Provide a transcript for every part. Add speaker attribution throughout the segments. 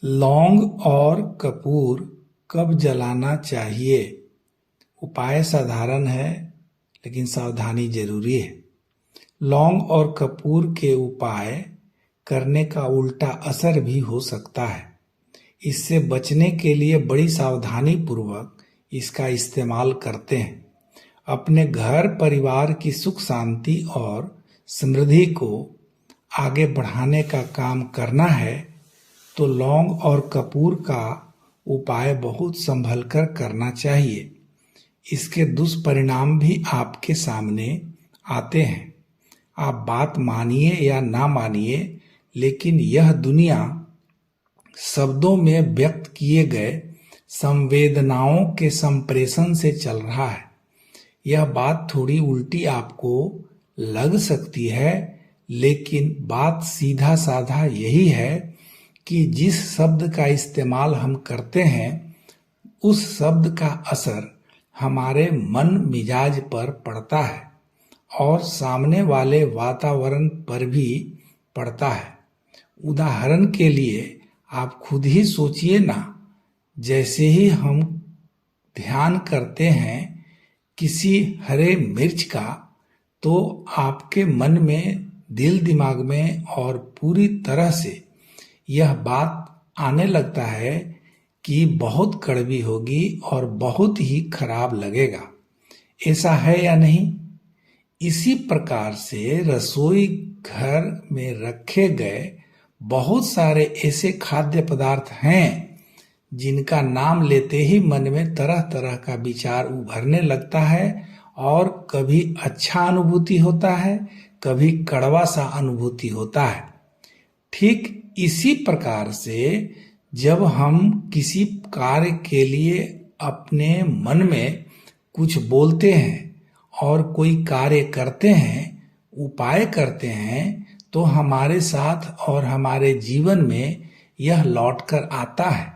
Speaker 1: लौंग और कपूर कब जलाना चाहिए? उपाय साधारण है, लेकिन सावधानी जरूरी है। लौंग और कपूर के उपाय करने का उल्टा असर भी हो सकता है। इससे बचने के लिए बड़ी सावधानी पूर्वक इसका इस्तेमाल करते हैं। अपने घर परिवार की सुख शांति और समृद्धि को आगे बढ़ाने का काम करना है तो लौंग और कपूर का उपाय बहुत संभल कर करना चाहिए। इसके दुष्परिणाम भी आपके सामने आते हैं। आप बात मानिए या ना मानिए, लेकिन यह दुनिया शब्दों में व्यक्त किए गए संवेदनाओं के संप्रेषण से चल रहा है। यह बात थोड़ी उल्टी आपको लग सकती है, लेकिन बात सीधा साधा यही है कि जिस शब्द का इस्तेमाल हम करते हैं उस शब्द का असर हमारे मन मिजाज पर पड़ता है और सामने वाले वातावरण पर भी पड़ता है। उदाहरण के लिए आप खुद ही सोचिए ना, जैसे ही हम ध्यान करते हैं किसी हरे मिर्च का, तो आपके मन में, दिल दिमाग में और पूरी तरह से यह बात आने लगता है कि बहुत कड़वी होगी और बहुत ही खराब लगेगा। ऐसा है या नहीं? इसी प्रकार से रसोई घर में रखे गए बहुत सारे ऐसे खाद्य पदार्थ हैं जिनका नाम लेते ही मन में तरह तरह का विचार उभरने लगता है और कभी अच्छा अनुभूति होता है, कभी कड़वा सा अनुभूति होता है। ठीक इसी प्रकार से जब हम किसी कार्य के लिए अपने मन में कुछ बोलते हैं और कोई कार्य करते हैं, उपाय करते हैं, तो हमारे साथ और हमारे जीवन में यह लौटकर आता है।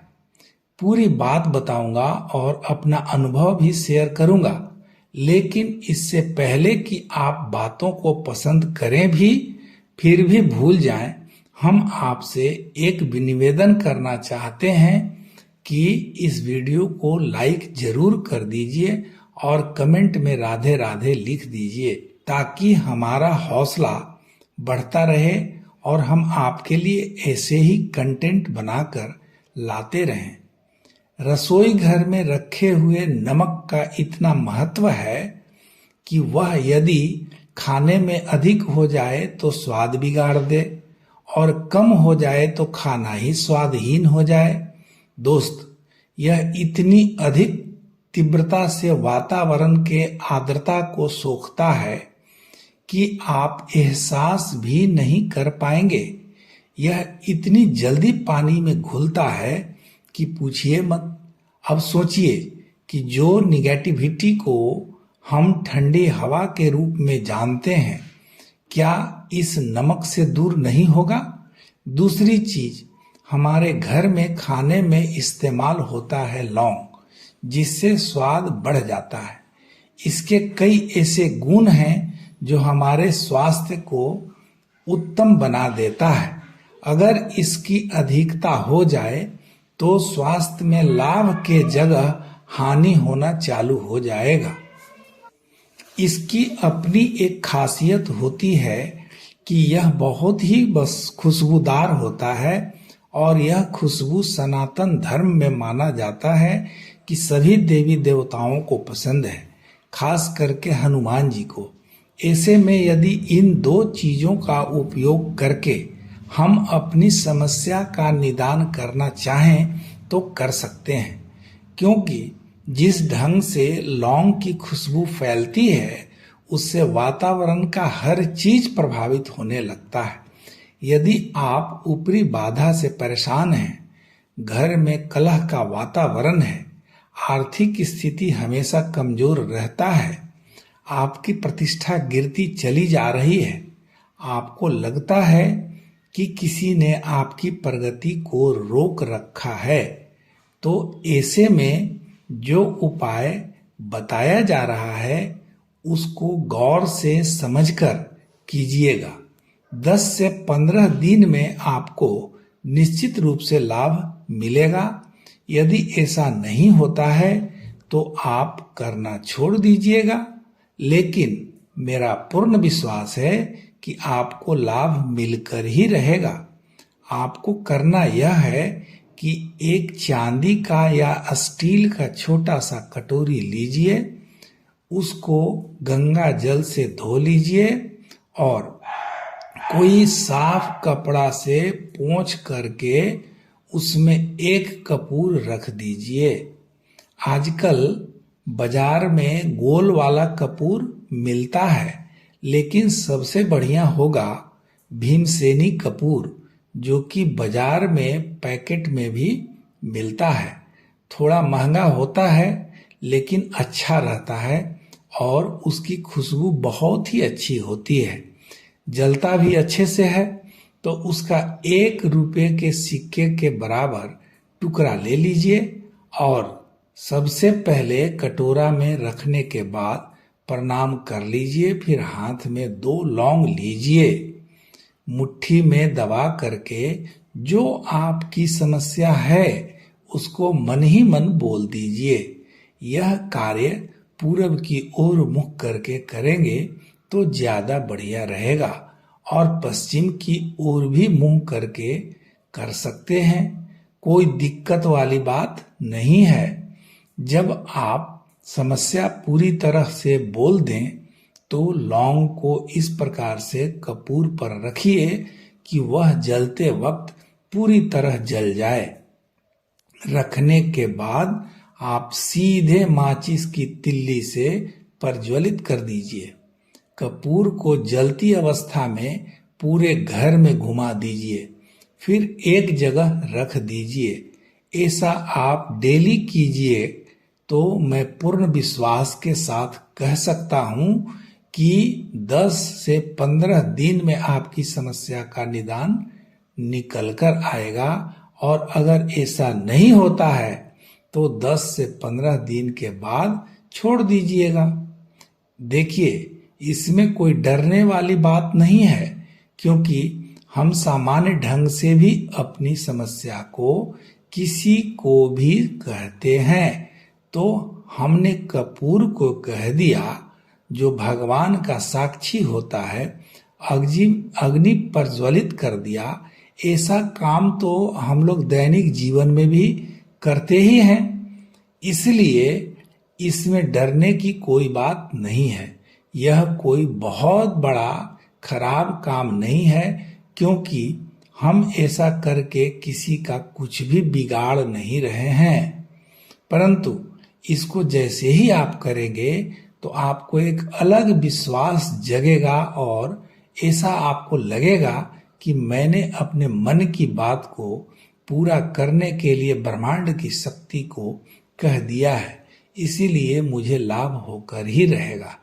Speaker 1: पूरी बात बताऊंगा और अपना अनुभव भी शेयर करूंगा, लेकिन इससे पहले कि आप बातों को पसंद करें भी फिर भी भूल जाएं, हम आपसे एक निवेदन करना चाहते हैं कि इस वीडियो को लाइक जरूर कर दीजिए और कमेंट में राधे राधे लिख दीजिए, ताकि हमारा हौसला बढ़ता रहे और हम आपके लिए ऐसे ही कंटेंट बनाकर लाते रहें। रसोई घर में रखे हुए नमक का इतना महत्व है कि वह यदि खाने में अधिक हो जाए तो स्वाद बिगाड़ दे और कम हो जाए तो खाना ही स्वादहीन हो जाए। दोस्त, यह इतनी अधिक तीव्रता से वातावरण के आर्द्रता को सोखता है कि आप एहसास भी नहीं कर पाएंगे। यह इतनी जल्दी पानी में घुलता है कि पूछिए मत। अब सोचिए कि जो निगेटिविटी को हम ठंडी हवा के रूप में जानते हैं, क्या इस नमक से दूर नहीं होगा? दूसरी चीज, हमारे घर में खाने में इस्तेमाल होता है लौंग, जिससे स्वाद बढ़ जाता है। इसके कई ऐसे गुण हैं जो हमारे स्वास्थ्य को उत्तम बना देता है। अगर इसकी अधिकता हो जाए तो स्वास्थ्य में लाभ के जगह हानि होना चालू हो जाएगा। इसकी अपनी एक खासियत होती है कि यह बहुत ही बस खुशबूदार होता है और यह खुशबू सनातन धर्म में माना जाता है कि सभी देवी देवताओं को पसंद है, खास करके हनुमान जी को। ऐसे में यदि इन दो चीजों का उपयोग करके हम अपनी समस्या का निदान करना चाहें तो कर सकते हैं, क्योंकि जिस ढंग से लौंग की खुशबू फैलती है उससे वातावरण का हर चीज प्रभावित होने लगता है। यदि आप ऊपरी बाधा से परेशान हैं, घर में कलह का वातावरण है, आर्थिक स्थिति हमेशा कमजोर रहता है, आपकी प्रतिष्ठा गिरती चली जा रही है, आपको लगता है कि किसी ने आपकी प्रगति को रोक रखा है, तो ऐसे में जो उपाय बताया जा रहा है उसको गौर से समझकर कीजिएगा। 10 से 15 दिन में आपको निश्चित रूप से लाभ मिलेगा। यदि ऐसा नहीं होता है तो आप करना छोड़ दीजिएगा, लेकिन मेरा पूर्ण विश्वास है कि आपको लाभ मिलकर ही रहेगा। आपको करना यह है कि एक चांदी का या स्टील का छोटा सा कटोरी लीजिए, उसको गंगा जल से धो लीजिए और कोई साफ कपड़ा से पोंछ करके उसमें एक कपूर रख दीजिए। आजकल बाजार में गोल वाला कपूर मिलता है, लेकिन सबसे बढ़िया होगा भीमसेनी कपूर, जो कि बाजार में पैकेट में भी मिलता है। थोड़ा महंगा होता है लेकिन अच्छा रहता है और उसकी खुशबू बहुत ही अच्छी होती है, जलता भी अच्छे से है। तो उसका 1 रुपये के सिक्के के बराबर टुकड़ा ले लीजिए और सबसे पहले कटोरा में रखने के बाद प्रणाम कर लीजिए। फिर हाथ में 2 लौंग लीजिए, मुट्ठी में दबा करके जो आपकी समस्या है उसको मन ही मन बोल दीजिए। यह कार्य पूरब की ओर मुख करके करेंगे तो ज्यादा बढ़िया रहेगा, और पश्चिम की ओर भी मुंह करके कर सकते हैं, कोई दिक्कत वाली बात नहीं है। जब आप समस्या पूरी तरह से बोल दें तो लौंग को इस प्रकार से कपूर पर रखिए कि वह जलते वक्त पूरी तरह जल जाए। रखने के बाद आप सीधे माचिस की तिल्ली से प्रज्वलित कर दीजिए। कपूर को जलती अवस्था में पूरे घर में घुमा दीजिए, फिर एक जगह रख दीजिए। ऐसा आप डेली कीजिए तो मैं पूर्ण विश्वास के साथ कह सकता हूं कि 10 से 15 दिन में आपकी समस्या का निदान निकल कर आएगा। और अगर ऐसा नहीं होता है तो 10 से 15 दिन के बाद छोड़ दीजिएगा। देखिए, इसमें कोई डरने वाली बात नहीं है, क्योंकि हम सामान्य ढंग से भी अपनी समस्या को किसी को भी कहते हैं। तो हमने कपूर को कह दिया, जो भगवान का साक्षी होता है, अग्नि प्रज्वलित कर दिया। ऐसा काम तो हम लोग दैनिक जीवन में भी करते ही हैं, इसलिए इसमें डरने की कोई बात नहीं है। यह कोई बहुत बड़ा खराब काम नहीं है, क्योंकि हम ऐसा करके किसी का कुछ भी बिगाड़ नहीं रहे हैं। परंतु इसको जैसे ही आप करेंगे तो आपको एक अलग विश्वास जगेगा और ऐसा आपको लगेगा कि मैंने अपने मन की बात को पूरा करने के लिए ब्रह्मांड की शक्ति को कह दिया है, इसीलिए मुझे लाभ होकर ही रहेगा।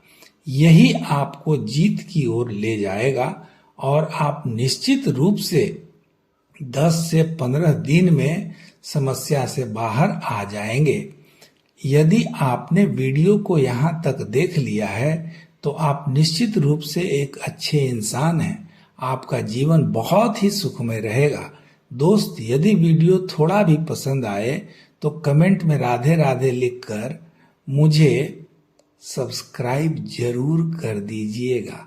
Speaker 1: यही आपको जीत की ओर ले जाएगा और आप निश्चित रूप से 10 से 15 दिन में समस्या से बाहर आ जाएंगे। यदि आपने वीडियो को यहाँ तक देख लिया है तो आप निश्चित रूप से एक अच्छे इंसान हैं। आपका जीवन बहुत ही सुखमय रहेगा। दोस्त, यदि वीडियो थोड़ा भी पसंद आए तो कमेंट में राधे राधे लिखकर मुझे सब्सक्राइब जरूर कर दीजिएगा।